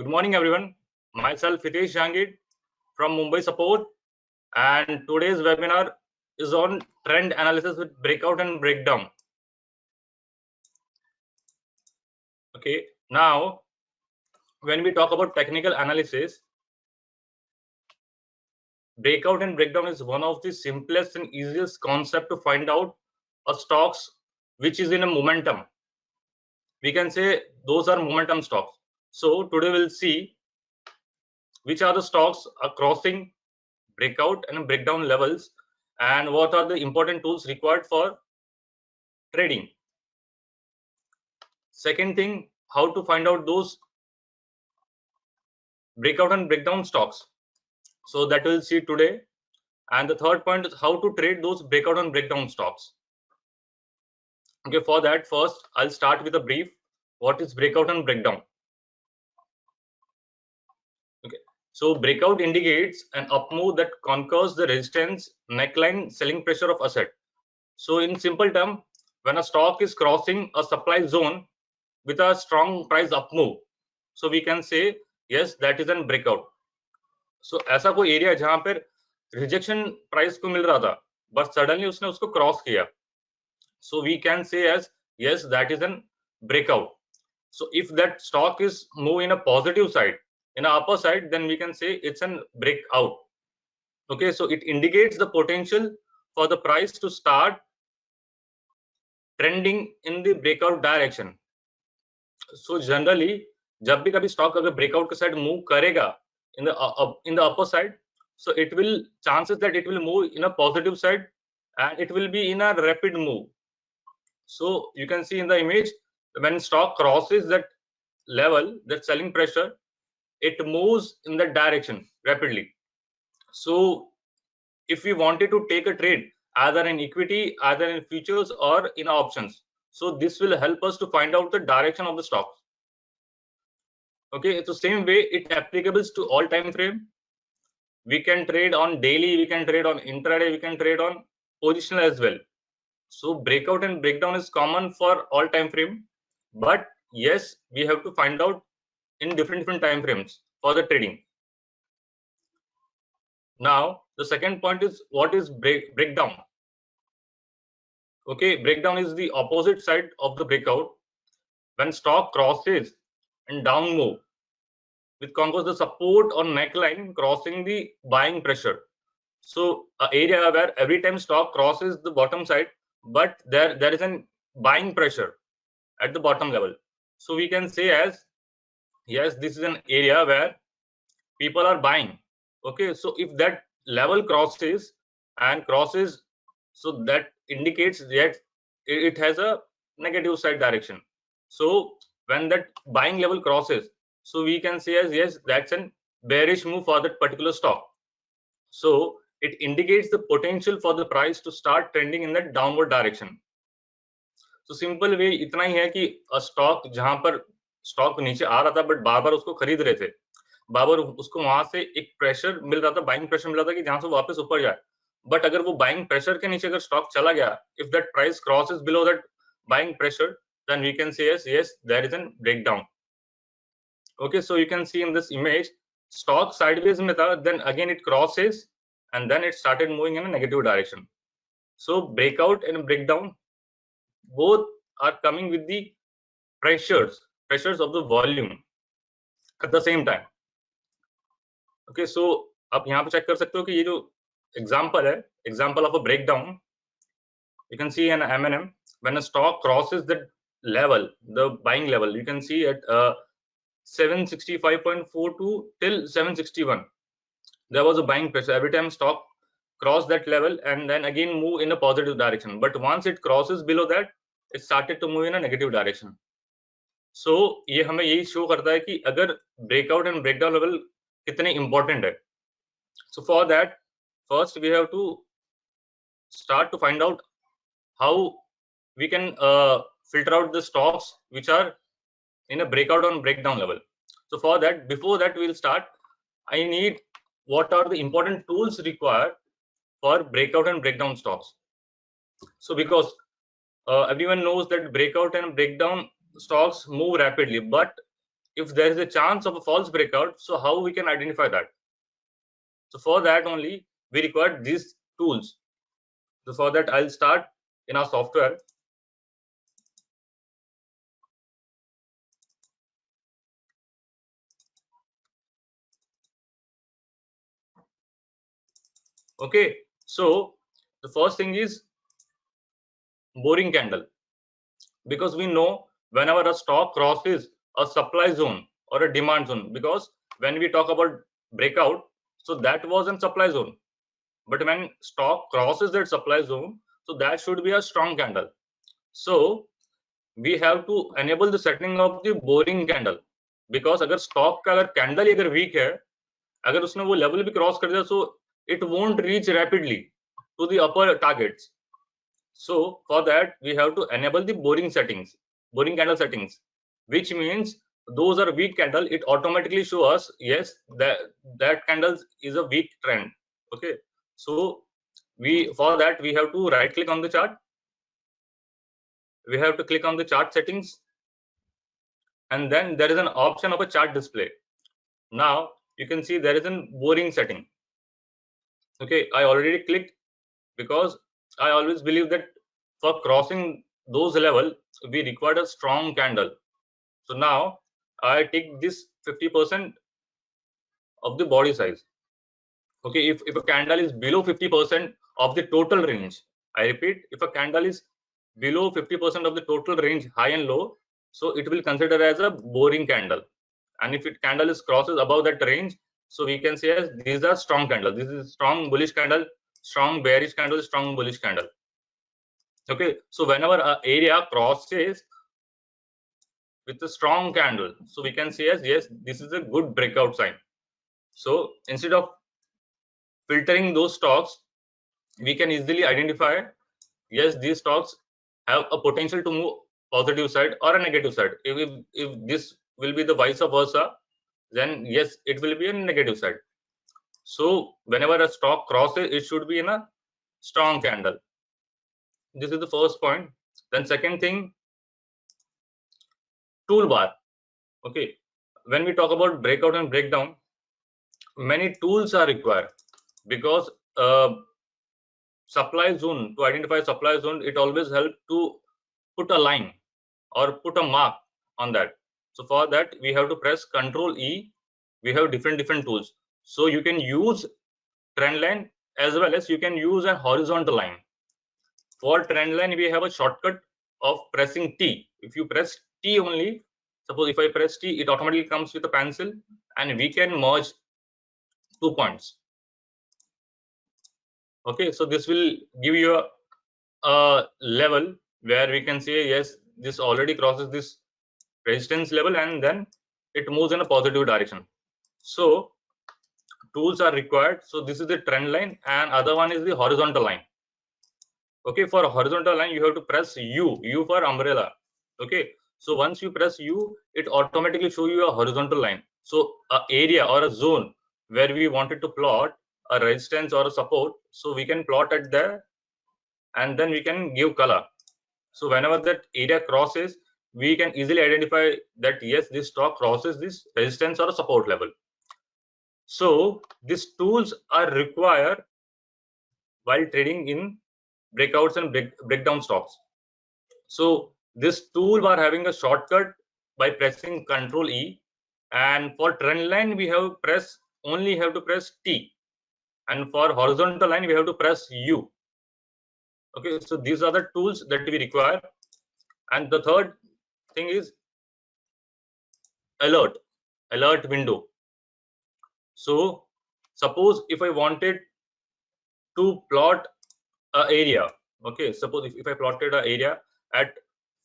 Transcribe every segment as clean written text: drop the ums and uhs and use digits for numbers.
morning, everyone. Myself, Hitesh Jangid from Mumbai Support, and today's webinar is on trend analysis with breakout and breakdown. Okay, now when we talk about technical analysis, breakout and breakdown is one of the simplest and easiest concept to find out a stocks which is in a momentum. We can say those are momentum stocks. So today we'll see which are the stocks are crossing breakout and breakdown levels and what are the important tools required for trading. Second thing, how to find out those breakout and breakdown stocks. So that we'll see today. And the third point is how to trade those breakout and breakdown stocks. Okay, for that, first I'll start with a brief. What is breakout and breakdown? Okay, so breakout indicates an up move that conquers the resistance, neckline, selling pressure of asset. So in simple term, when a stock is crossing a supply zone with a strong price up move, so we can say yes, that is an breakout. So ऐसा कोई area जहां पर rejection price को मिल रहा था but suddenly उसने उसको cross किया, so we can say as yes, that is an breakout. So if that stock is move in a positive side, in a upper side, then we can say it's an breakout. Okay, so it indicates the potential for the price to start trending in the breakout direction. So generally जब भी कभी stock अगर breakout के side move करेगा in the upper side, so it will chances that it will move in a positive side and it will be in a rapid move. So you can see in the image, when stock crosses that level, that selling pressure, it moves in that direction rapidly. So if we wanted to take a trade either in equity, either in futures or in options, so this will help us to find out the direction of the stock. Okay, it's the same way it applicable to all time frame. We can trade on daily, we can trade on intraday, we can trade on positional as well. So breakout and breakdown is common for all time frame, but yes, we have to find out in different time frames for the trading. Now the second point is what is breakdown. Okay, breakdown is the opposite side of the breakout. When stock crosses and down move with conquers the support or neckline crossing the buying pressure. So an area where every time stock crosses the bottom side, but there is an buying pressure at the bottom level. So we can say as yes, this is an area where people are buying. Okay, so if that level crosses and crosses, so that indicates that it has a negative side direction. So when that buying level crosses, so we can say as yes, that's an bearish move for that particular stock. So it indicates the potential for the price to start trending in that downward direction. तो simple way इतना ही है कि stock जहां पर stock नीचे आ रहा था but बार बार उसको खरीद रहे थे, बार बार उसको वहां से एक प्रेशर मिल रहा था, बाइंग प्रेशर मिल रहा था कि जहां से वापस ऊपर जाए. बट अगर वो बाइंग प्रेशर के नीचे अगर स्टॉक चला गया, if that price crosses below that buying pressure, then we can say yes, there is an breakdown. Okay, so you can see in this image, stock sideways में था, then again it crosses and then it started moving in a negative direction. So breakout and breakdown both are coming with the pressures of the volume at the same time. Okay, so आप यहाँ पे check कर सकते हो कि ये जो example है, example of a breakdown, you can see an M&M when a stock crosses the level, the buying level, you can see at 765.42 till 761, there was a buying pressure every time stock crossed that level and then again move in a positive direction. But once it crosses below that, it started to move in a negative direction. So ये हमें यही show करता है कि अगर breakout and breakdown level कितने important है. So for that, first we have to start to find out how we can filter out the stocks which are in a breakout and breakdown level. So for that, before that we'll start, I need what are the important tools required for breakout and breakdown stocks. So because everyone knows that breakout and breakdown stocks move rapidly, but if there is a chance of a false breakout, so how we can identify that? So for that only we require these tools. So for that I'll start in our software. Okay, so the first thing is boring candle, because we know whenever a stock crosses a supply zone or a demand zone, because when we talk about breakout, so that was in supply zone, but when stock crosses that supply zone, so that should be a strong candle. So we have to enable the setting of the boring candle, because अगर stock का अगर candle ही अगर weak है, अगर उसने वो level भी cross कर दिया, so it won't reach rapidly to the upper targets. So for that we have to enable the boring settings, boring candle settings, which means those are weak candle, it automatically show us yes that candle is a weak trend. Okay, so for that we have to right click on the chart, we have to click on the chart settings, and then there is an option of a chart display. Now you can see there is a boring setting. Okay, I already clicked because I always believe that for crossing those level we require a strong candle. So now I take this 50% of the body size. Okay, if a candle is below 50% of the total range, I repeat, if a candle is below 50% of the total range, high and low, so it will consider as a boring candle. And if it candle is crosses above that range, so we can say as these are strong candle. This is strong bullish candle, strong bearish candle, strong bullish candle. Okay, so whenever a area crosses with a strong candle, so we can say as yes, this is a good breakout sign. So instead of filtering those stocks, we can easily identify yes, these stocks have a potential to move positive side or a negative side. If this will be the vice versa, then yes, it will be a negative side. So whenever a stock crosses, it should be in a strong candle. This is the first point. Then second thing, toolbar. Okay, when we talk about breakout and breakdown, many tools are required, because supply zone, to identify supply zone, it always helps to put a line or put a mark on that. So for that we have to press Control E. We have different tools, so you can use trend line as well as you can use a horizontal line. For trend line we have a shortcut of pressing T. If you press T only, suppose if I press T, it automatically comes with a pencil and we can merge 2 points. Okay, so this will give you a level where we can say yes, this already crosses this resistance level and then it moves in a positive direction. So tools are required. So this is the trend line and other one is the horizontal line. Okay, for horizontal line you have to press U for umbrella. Okay, so once you press U, it automatically show you a horizontal line. So a area or a zone where we wanted to plot a resistance or a support, so we can plot at there and then we can give color. So whenever that area crosses, we can easily identify that yes, this stock crosses this resistance or support level. So these tools are required while trading in breakouts and breakdown stocks. So this toolbar having a shortcut by pressing Control E, and for trend line we have to press T, and for horizontal line we have to press U. Okay, so these are the tools that we require. And the third thing is alert window. So suppose if I wanted to plot a area, okay, suppose if I plotted an area at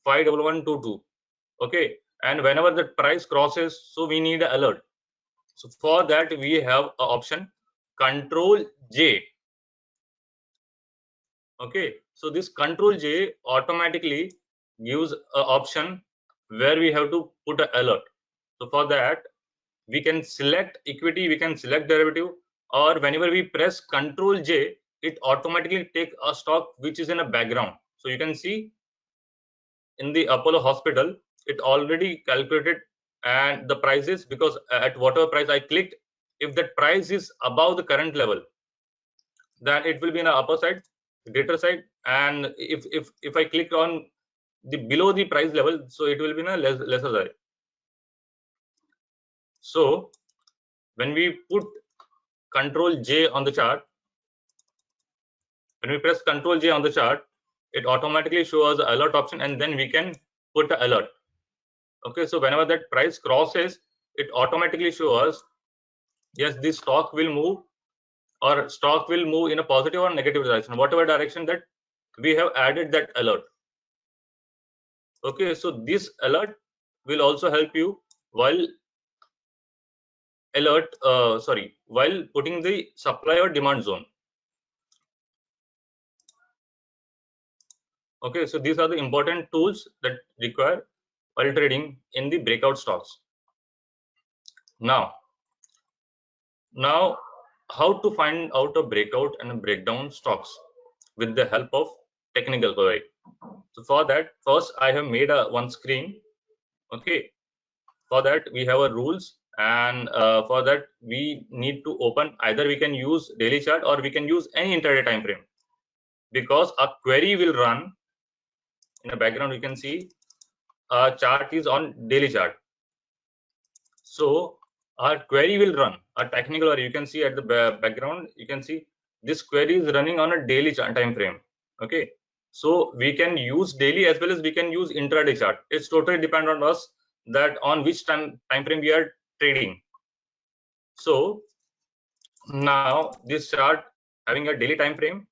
51122, okay, and whenever the price crosses, so we need an alert. So for that we have an option Control J. Okay, so this Control J automatically gives an option where we have to put an alert. So for that we can select equity, we can select derivative, or whenever we press Control J, it automatically take a stock which is in a background. So you can see in the Apollo Hospital, it already calculated and the prices, because at whatever price I clicked, if that price is above the current level, then it will be in the upper side, greater side, and if I click on the below the price level, so it will be in a lesser side. So when we put Control J on the chart, when we press Control J on the chart, it automatically shows the alert option, and then we can put the alert. Okay, so whenever that price crosses, it automatically shows us, yes, this stock will move, or stock will move in a positive or negative direction, whatever direction that we have added that alert. Okay, so this alert will also help you while while putting the supply or demand zone. Okay, so these are the important tools that require while trading in the breakout stocks. Now, how to find out a breakout and a breakdown stocks with the help of technical query. So for that, first I have made one screen. Okay, for that we have a rules, and for that we need to open, either we can use daily chart or we can use any intraday time frame, because a query will run in the background. You can see a chart is on daily chart, so our query will run a technical, or you can see at the background, you can see this query is running on a daily time frame. Okay, so we can use daily as well as we can use intraday chart. It's totally depend on us that on which time frame we are trading. So now this chart having a daily time frame.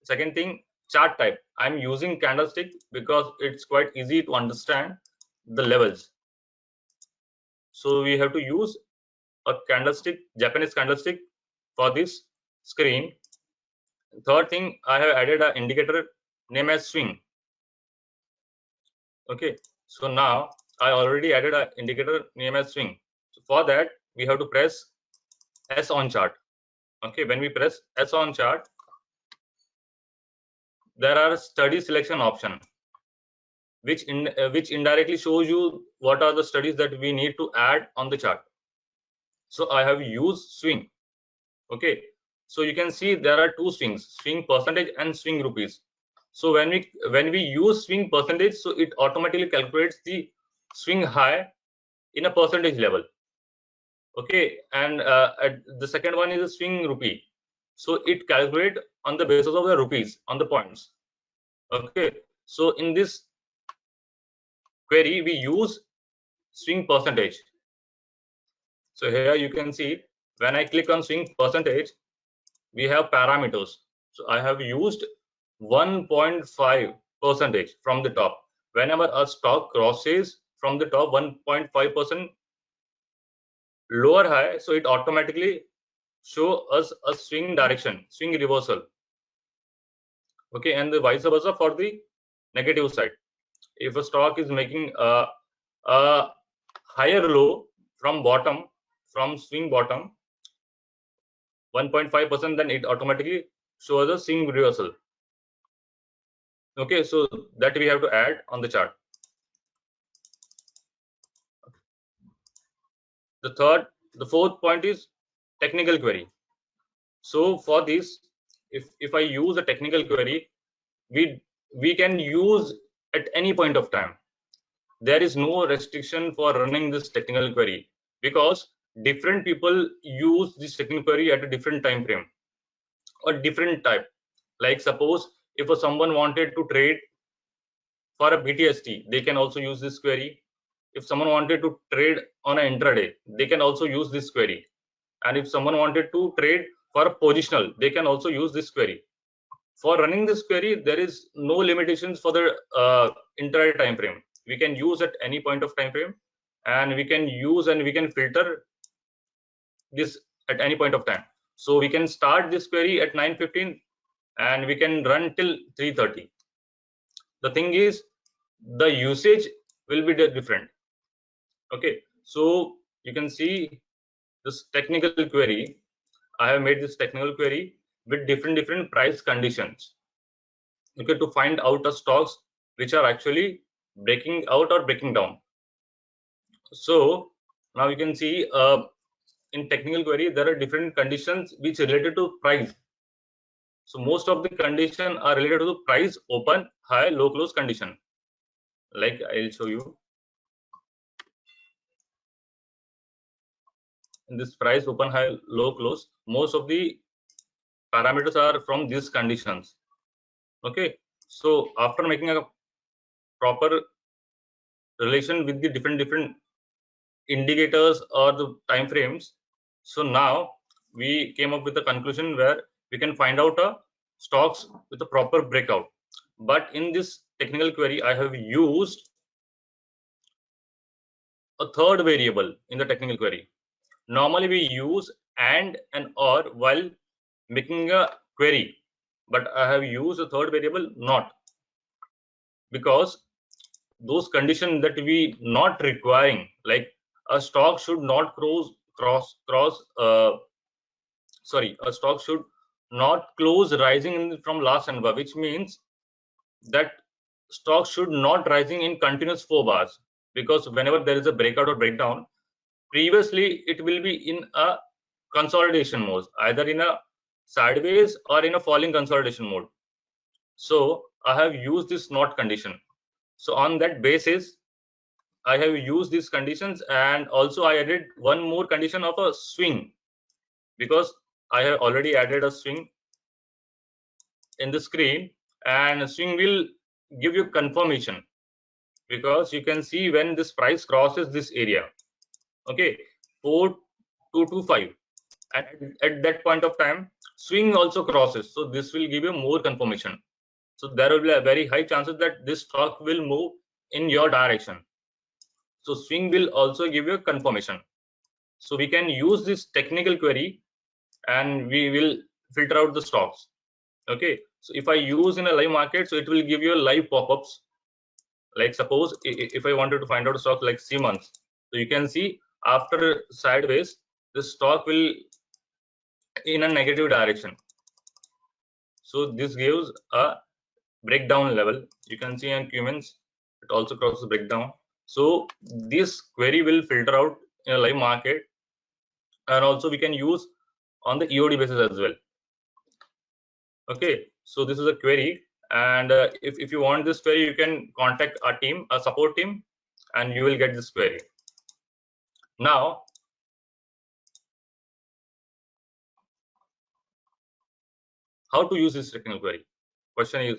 Second thing, chart type. I'm using candlestick because it's quite easy to understand the levels. So we have to use a candlestick, Japanese candlestick, for this screen. Third thing, I have added an indicator name as swing. Okay, so now I already added an indicator name as swing. So for that, we have to press S on chart. Okay, when we press S on chart, there are study selection option, which indirectly shows you what are the studies that we need to add on the chart. So I have used swing. Okay, so you can see there are two swings, swing percentage and swing rupees. So when we use swing percentage, so it automatically calculates the swing high in a percentage level. Okay, and the second one is a swing rupee, so it calculate on the basis of the rupees on the points. Okay, so in this query we use swing percentage. So here you can see, when I click on swing percentage, we have parameters. So I have used 1.5 percentage from the top. Whenever a stock crosses from the top 1.5% lower high, so it automatically show us a swing direction, swing reversal. Okay, and the vice versa for the negative side. If a stock is making a higher low from bottom, from swing bottom 1.5%, then it automatically shows a swing reversal. Okay, so that we have to add on the chart. The fourth point is technical query. So for this, if I use a technical query, we can use at any point of time. There is no restriction for running this technical query, because different people use this technical query at a different time frame or different type. Like suppose if someone wanted to trade for a BTST, they can also use this query. If someone wanted to trade on an intraday, they can also use this query. And if someone wanted to trade for a positional, they can also use this query. For running this query, there is no limitations for the intraday time frame. We can use at any point of time frame, and we can use and we can filter this at any point of time. So we can start this query at 9:15 and we can run till 3:30. The thing is, the usage will be different. Okay, so you can see this technical query. I have made this technical query with different price conditions. Okay, to find out the stocks which are actually breaking out or breaking down. So now you can see in technical query there are different conditions which related to price. So most of the condition are related to the price, open, high, low, close condition. Like I'll show you in this price, open, high, low, close. Most of the parameters are from these conditions. Okay. So after making a proper relation with the different indicators or the time frames, so now we came up with a conclusion where we can find out a stocks with a proper breakout. But in this technical query, I have used a third variable in the technical query. Normally we use and or while making a query, but I have used a third variable not, because those conditions that we not requiring, like a stock should not a stock should not close rising from last and above, which means that stock should not rising in continuous 4 bars, because whenever there is a breakout or breakdown, previously it will be in a consolidation mode, either in a sideways or in a falling consolidation mode. So I have used this not condition. So on that basis, I have used these conditions, and also I added one more condition of a swing, because I have already added a swing in the screen, and swing will give you confirmation, because you can see when this price crosses this area, okay, 4225, and at that point of time swing also crosses, so this will give you more confirmation. So there will be a very high chances that this stock will move in your direction. So swing will also give you a confirmation. So we can use this technical query and we will filter out the stocks. Okay, so if I use in a live market, so it will give you a live pop-ups. Like suppose if I wanted to find out a stock like Siemens, so you can see after sideways, the stock will in a negative direction. So this gives a breakdown level. You can see in Cummins, it also crosses breakdown. So this query will filter out in a live market, and also we can use on the EOD basis as well. Okay, so this is a query, and if you want this query, you can contact our team, a support team, and you will get this query. Now, how to use this technical query? Question is,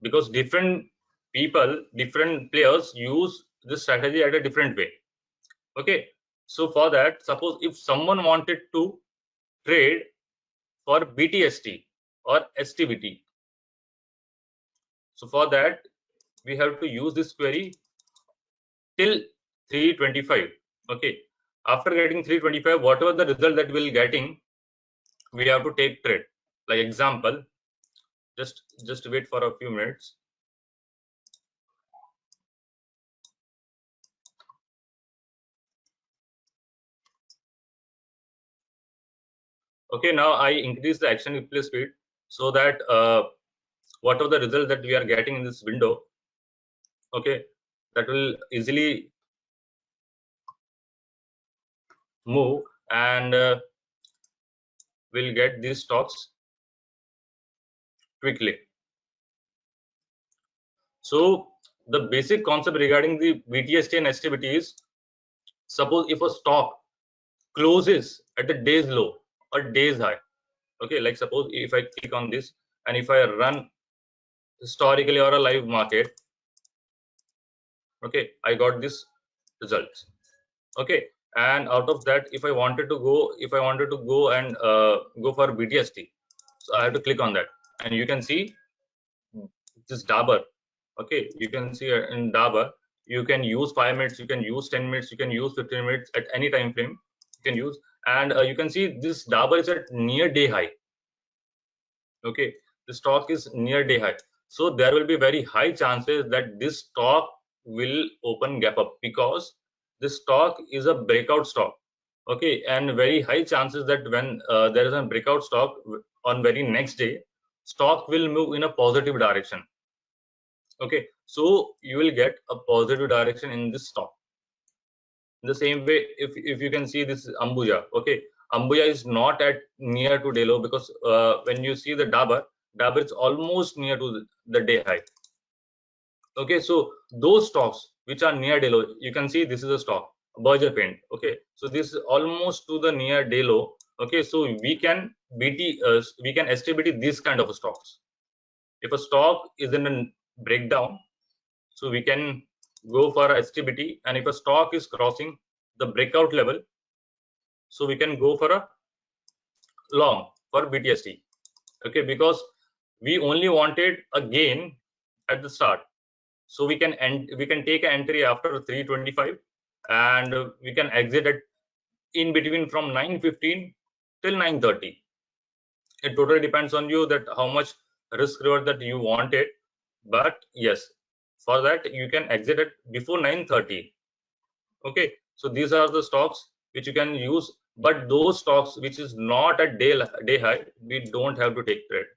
because different people, different players use this strategy at a different way. Okay, so for that, suppose if someone wanted to trade for BTST or STBT, so for that we have to use this query till 325. Okay, after getting 325, whatever the result that we'll getting, we have to take trade. Like example, just wait for a few minutes. Okay, now I increase the action replay speed so that whatever the result that we are getting in this window, okay, that will easily move, and we'll get these stocks quickly. So the basic concept regarding the BTST and STBT is, suppose if a stock closes at the day's low or day's high, okay, like suppose if I click on this and if I run historically or a live market, okay, I got this results. Okay, and out of that, if I wanted to go and go for BTST, so I have to click on that, and you can see this Dabur. Okay, you can see in Dabur, you can use 5 minutes, you can use 10 minutes, you can use 15 minutes at any time frame you can use, and you can see this Dabur is at near day high. Okay, the stock is near day high, so there will be very high chances that this stock will open gap up, because this stock is a breakout stock. Okay, and very high chances that when there is a breakout stock on very next day, stock will move in a positive direction. Okay, so you will get a positive direction in this stock. In the same way, if you can see this is Ambuja, okay, Ambuja is not at near to day low because when you see the Dabur is almost near to the day high. Okay, so those stocks which are near day low, you can see this is a stock, Berger Paint. Okay, so this is almost to the near day low. Okay, so we can we can estimate these kind of stocks. If a stock is in a breakdown, so we can go for STBT, and if a stock is crossing the breakout level, so we can go for a long for BTST. Okay, because we only wanted a gain at the start, so we can take an entry after 325, and we can exit it in between from 9:15 till 9:30. It totally depends on you that how much risk reward that you wanted, but yes, for that you can exit it before 9:30. Okay, so these are the stocks which you can use, but those stocks which is not at day high, we don't have to take trade,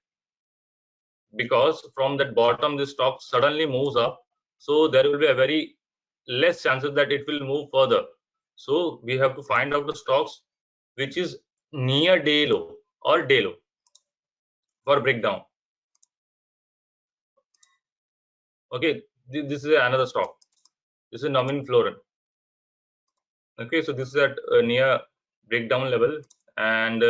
because from that bottom this stock suddenly moves up, so there will be a very less chances that it will move further. So we have to find out the stocks which is near day low or day low for breakdown. Okay, this is another stock. This is Nomin Florin. Okay, so this is at near breakdown level, and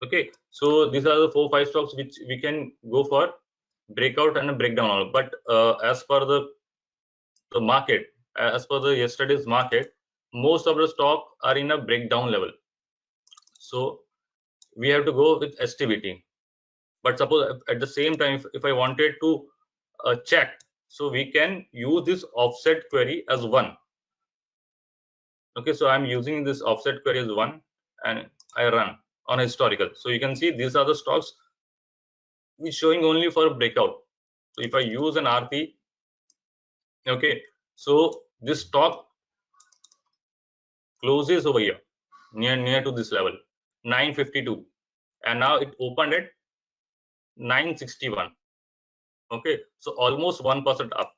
okay, so these are the 4-5 stocks which we can go for breakout and a breakdown. But as per the market, as per the yesterday's market, most of the stock are in a breakdown level. So we have to go with STBT. But suppose at the same time, if I wanted to check, so we can use this offset query as one. Okay, so I'm using this offset query as one, and I run on historical. So you can see these are the stocks which showing only for breakout. So if I use an RP, okay, so this stock closes over here near to this level 952, and now it opened at 961. Okay, so almost 1% up.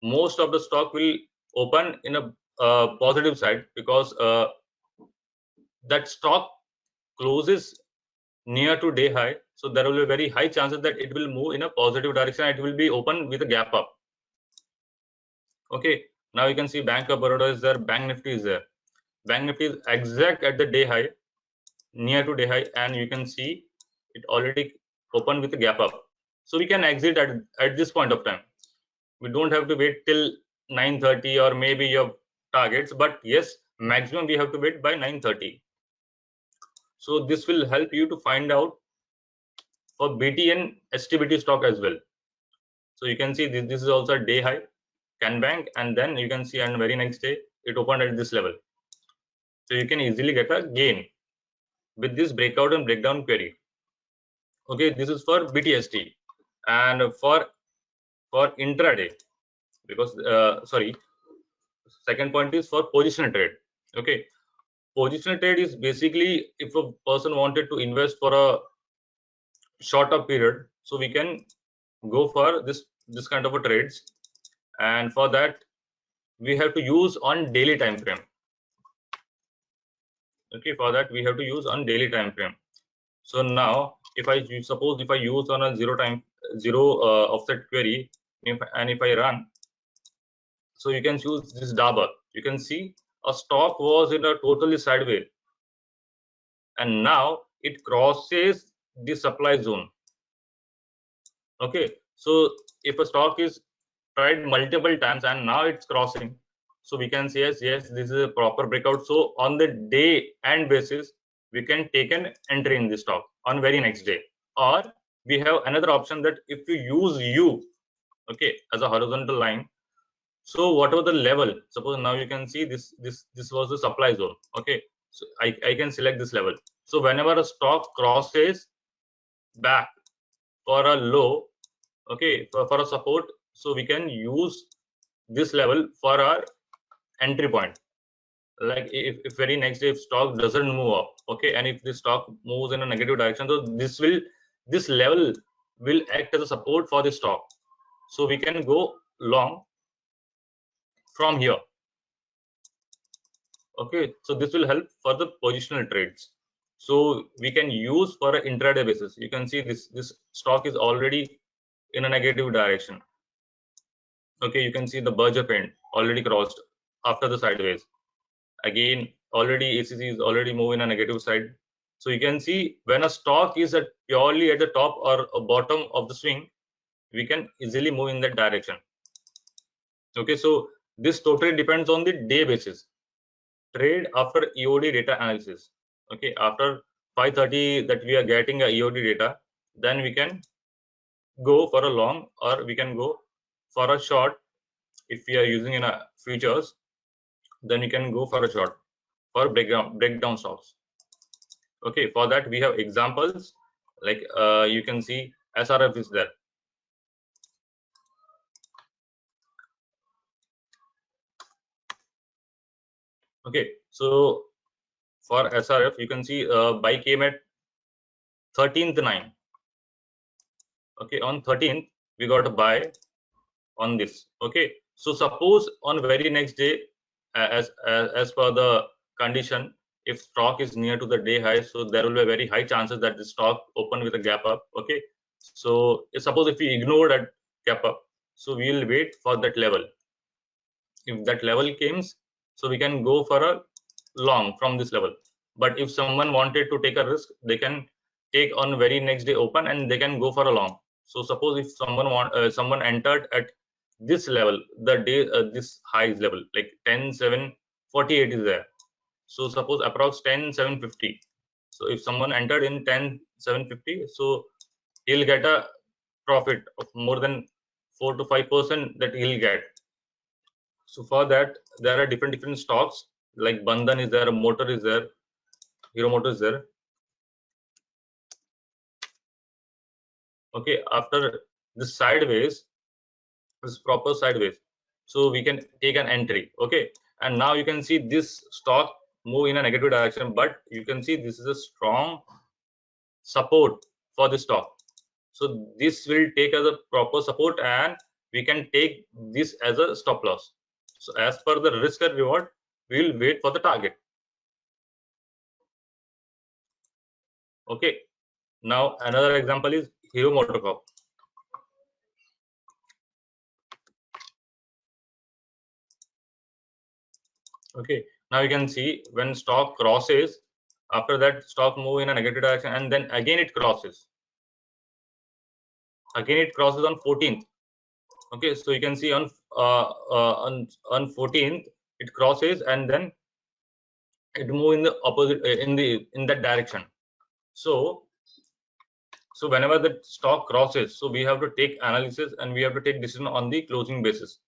Most of the stock will open in a positive side, because that stock closes near to day high, so there will be very high chances that it will move in a positive direction, and it will be open with a gap up. Okay, now you can see Bank of Baroda is there, Bank Nifty is there. Bank Nifty is exact at the day high, near to day high, and you can see it already opened with a gap up. So we can exit at this point of time. We don't have to wait till 9:30 or maybe your targets, but yes, maximum we have to wait by 9:30. So this will help you to find out for BT and STBT stock as well. So you can see this is also a day high, CanBank, and then you can see on very next day it opened at this level. So you can easily get a gain with this breakout and breakdown query. Okay, this is for BTST, and for intraday, because sorry, second point is for positional trade. Okay, positional trade is basically if a person wanted to invest for a shorter period, so we can go for this kind of a trades, and for that we have to use on daily time frame. Okay, for that we have to use on daily time frame. So now if I suppose if I use on a zero offset query, and if I run, so you can choose this Dabur. You can see a stock was in a totally sideways, and now it crosses the supply zone. Okay, so if a stock is tried multiple times and now it's crossing, so we can say yes, this is a proper breakout. So on the day end basis, we can take an entry in this stock on very next day. Or we have another option that if you use U, okay, as a horizontal line, so whatever the level, suppose now you can see this was the supply zone. Okay, so I can select this level. So whenever a stock crosses back for a low, okay, for a support, so we can use this level for our entry point. Like if very next day if stock doesn't move up, okay, and if the stock moves in a negative direction, so this level will act as a support for the stock. So we can go long from here. Okay, so this will help for the positional trades. So we can use for an intraday basis. You can see this stock is already in a negative direction. Okay, you can see the Berger Paint already crossed after the sideways. Again, already ACC is already moving a negative side. So you can see when a stock is at purely at the top or a bottom of the swing, we can easily move in that direction. Okay, so this totally depends on the day basis. Trade after EOD data analysis. Okay, after 5:30 that we are getting a EOD data, then we can go for a long or we can go for a short. If we are using in a futures, then we can go for a short for breakdown stocks. Okay, for that we have examples like you can see SRF is there. Okay, so for SRF you can see buy came at 13th 9. Okay, on 13th we got a buy on this. Okay, so suppose on very next day, as per the condition, if stock is near to the day high, so there will be very high chances that the stock open with a gap up. Okay, so suppose if we ignore that gap up, so we will wait for that level. If that level comes, so we can go for a long from this level. But if someone wanted to take a risk, they can take on very next day open and they can go for a long. So suppose if someone entered at this level, the day this highs level like 10,748 is there. So suppose approx 10,750. So if someone entered in 10,750, so he'll get a profit of more than 4 to 5% that he'll get. So for that, there are different stocks like Bandhan is there, Motor is there, Hero Motor is there. Okay, after this sideways, this proper sideways, so we can take an entry. Okay, and now you can see this stock move in a negative direction, but you can see this is a strong support for the stock. So this will take as a proper support, and we can take this as a stop loss. So as per the risk and reward, we will wait for the target. Okay, now another example is Hero MotoCorp. Okay, now you can see when stock crosses, after that stock move in a negative direction and then again it crosses. Again it crosses on 14th. Okay, so you can see on 14th it crosses and then it move in the opposite in that direction. So whenever the stock crosses, so we have to take analysis and we have to take decision on the closing basis.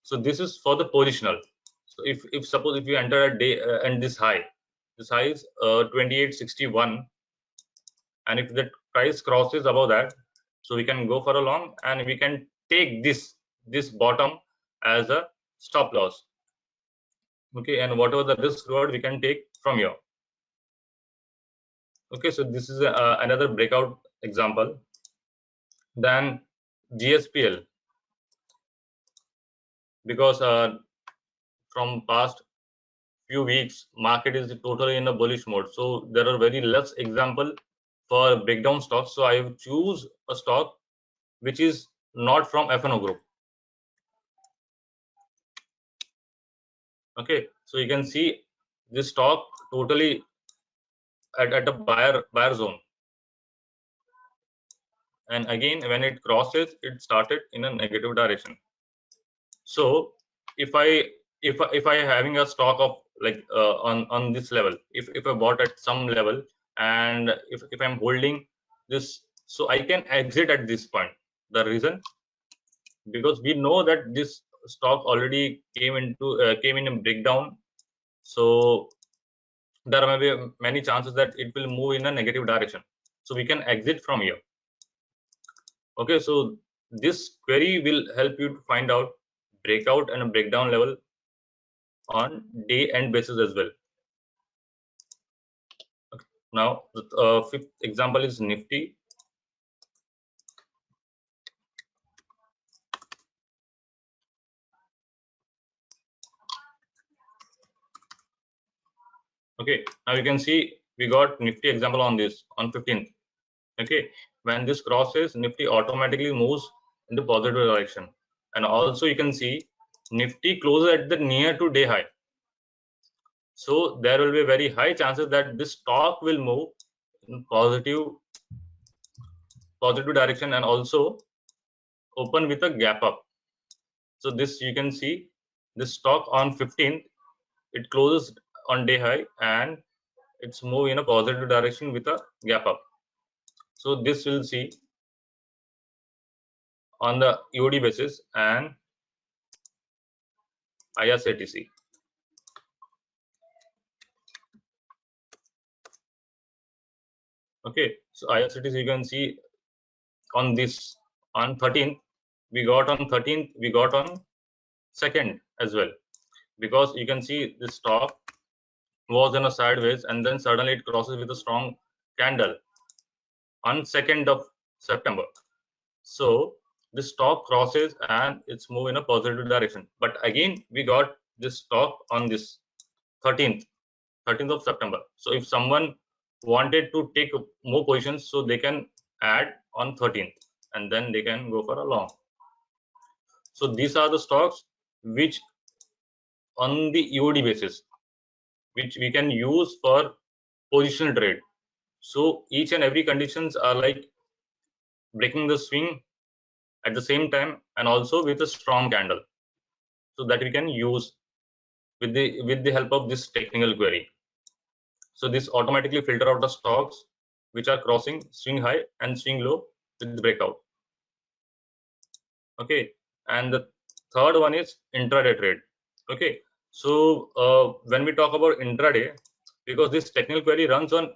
So this is for the positional. So if suppose if you enter a day and this high is 2861, and if the price crosses above that, so we can go for a long and we can take this bottom as a stop loss. Okay, and whatever the risk reward we can take from here. Okay, so this is another breakout example. Then GSPL, because from past few weeks market is totally in a bullish mode, so there are very less example for breakdown stocks. So I choose a stock which is not from FNO group. Okay, so you can see this stock totally at a buyer zone, and again when it crosses it started in a negative direction. So if I having a stock of like on this level, if I bought at some level, and if I'm holding this, so I can exit at this point. The reason, because we know that this stock already came in a breakdown, so there may be many chances that it will move in a negative direction, so we can exit from here. Okay, so this query will help you to find out breakout and a breakdown level on day end basis as well. Okay. Now the fifth example is Nifty. Okay, now you can see we got Nifty example on this on 15th. Okay, when this crosses, Nifty automatically moves in the positive direction, and also you can see Nifty closes at the near to day high. So there will be very high chances that this stock will move in positive direction and also open with a gap up. So this you can see this stock on 15th, it closes on day high and it's move in a positive direction with a gap up. So this will see on the EOD basis and IRCTC. Okay, so IRCTC you can see on this on 13th, we got on 13th, we got on 2nd as well, because you can see this stock was in a sideways and then suddenly it crosses with a strong candle on 2nd of September. So this stock crosses and it's move in a positive direction. But again, we got this stock on this 13th of September. So if someone wanted to take more positions, so they can add on 13th and then they can go for a long. So these are the stocks which on the EOD basis, which we can use for positional trade. So each and every conditions are like breaking the swing at the same time and also with a strong candle, so that we can use with the help of this technical query. So this automatically filter out the stocks which are crossing swing high and swing low with the breakout. Okay, and the third one is intraday trade. Okay, so when we talk about intraday, because this technical query runs on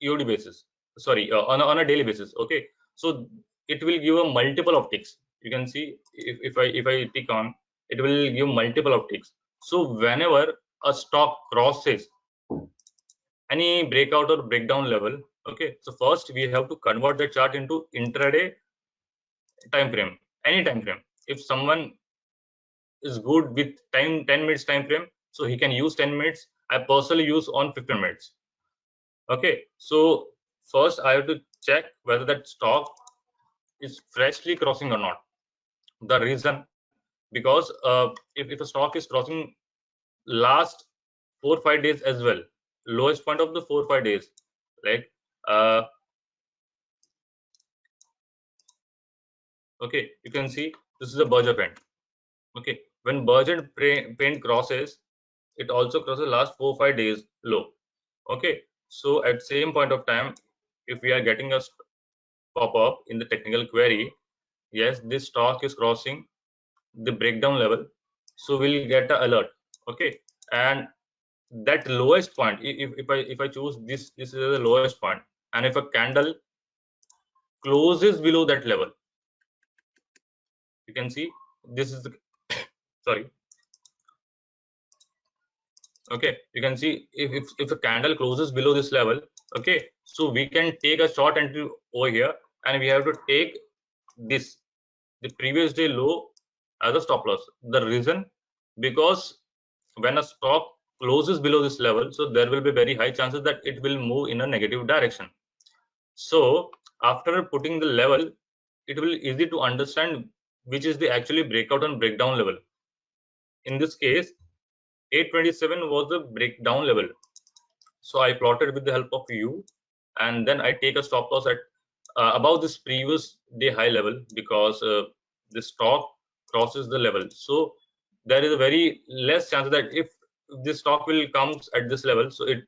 EOD basis, sorry, on a daily basis. Okay, so it will give a multiple of ticks. You can see if I tick on, it will give multiple of ticks. So whenever a stock crosses any breakout or breakdown level, okay, so first we have to convert the chart into intraday time frame, any time frame. If someone is good with 10 minutes time frame, so he can use 10 minutes. I personally use on 15 minutes. Okay, so first I have to check whether that stock is freshly crossing or not. The reason, because if a stock is crossing last 4 5 days as well, lowest point of the 4 5 days, like uh, okay, you can see this is a Berger paint. Okay, when Berger paint crosses, it also crosses last 4 5 days low. Okay, so at same point of time, if we are getting a pop up in the technical query, yes, this stock is crossing the breakdown level, so we'll get the alert. Okay, and that lowest point, if I choose this is the lowest point, and if a candle closes below that level, you can see this is the sorry. Okay, you can see if a candle closes below this level, okay, so we can take a short entry over here and we have to take this the previous day low as a stop loss. The reason, because when a stock closes below this level, so there will be very high chances that it will move in a negative direction. So after putting the level, it will easy to understand which is the actually breakout and breakdown level. In this case, 827 was the breakdown level. So I plotted with the help of U, and then I take a stop loss at above this previous day high level, because the stock crosses the level. So there is a very less chance that if this stock will comes at this level, so it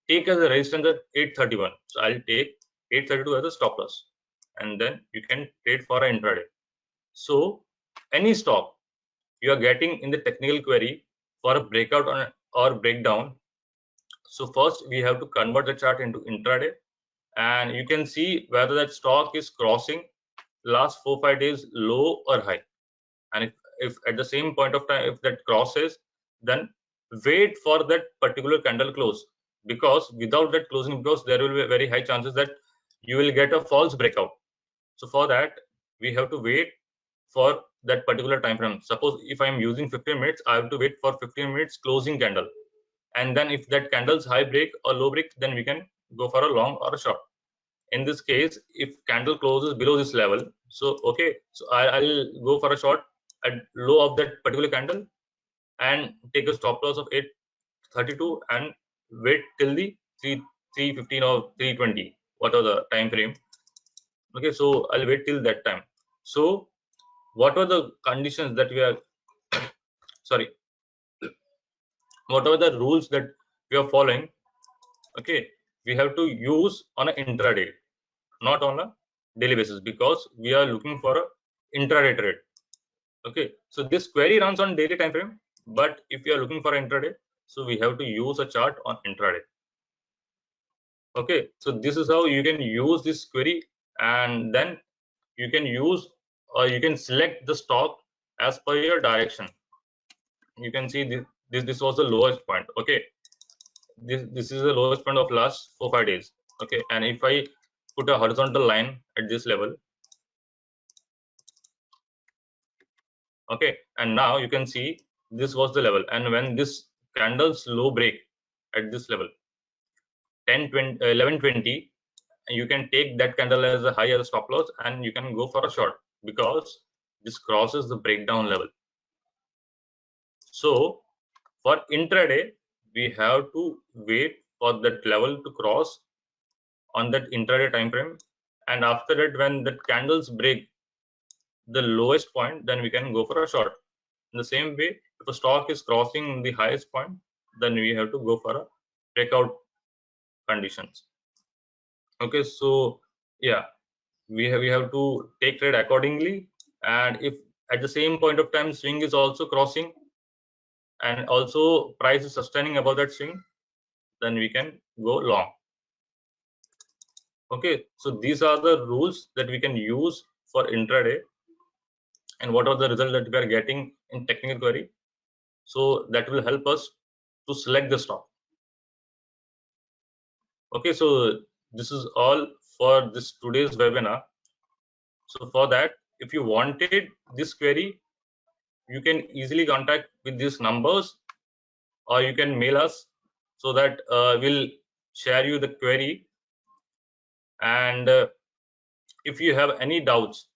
take as a resistance at 831. So I'll take 832 as a stop loss, and then you can trade for an intraday. So any stock you are getting in the technical query for a breakout or breakdown, so first we have to convert the chart into intraday, and you can see whether that stock is crossing last 4 5 days low or high. And if at the same point of time, if that crosses, then wait for that particular candle close, because without that closing, because there will be very high chances that you will get a false breakout. So for that, we have to wait for that particular time frame. Suppose if I am using 15 minutes, I have to wait for 15 minutes closing candle. and then if that candle's high break or low break, then we can go for a long or a short. In this case, if candle closes below this level, so okay, so I'll go for a short at low of that particular candle and take a stop loss of 832 and wait till the 315 or 320, whatever the time frame. Okay, so I'll wait till that time. So what are the conditions that we are sorry, what are the rules that we are following? Okay, we have to use on an intraday, not on a daily basis, because we are looking for a intraday trade. Okay, so this query runs on daily time frame, but if you are looking for intraday, so we have to use a chart on intraday. Okay, so this is how you can use this query, and then you can use or you can select the stock as per your direction. You can see this was the lowest point. Okay, this is the lowest point of last 4-5 days. Okay, and if I put a horizontal line at this level, okay, and now you can see this was the level, and when this candle's low break at this level 1120, you can take that candle as a high as a stop loss and you can go for a short, because this crosses the breakdown level. So for intraday, we have to wait for that level to cross on that intraday time frame, and after that, when the candles break the lowest point, then we can go for a short. In the same way, if a stock is crossing the highest point, then we have to go for a breakout conditions. Okay, so yeah, we have to take trade accordingly, and if at the same point of time swing is also crossing and also price is sustaining above that swing, then we can go long. Okay, so these are the rules that we can use for intraday, and what are the results that we are getting in technical query. So that will help us to select the stock. Okay, so this is all for this today's webinar. So for that, if you wanted this query, you can easily contact with these numbers, or you can mail us, so that we'll share you the query. And if you have any doubts,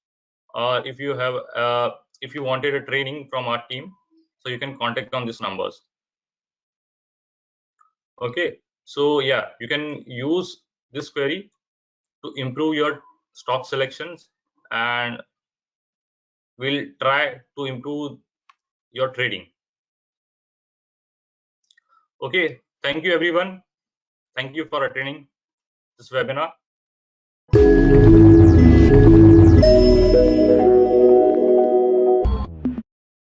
or if you wanted a training from our team, so you can contact on these numbers. Okay, so yeah, you can use this query to improve your stock selections, and we'll try to improve your trading. Okay, thank you everyone. Thank you for attending this webinar.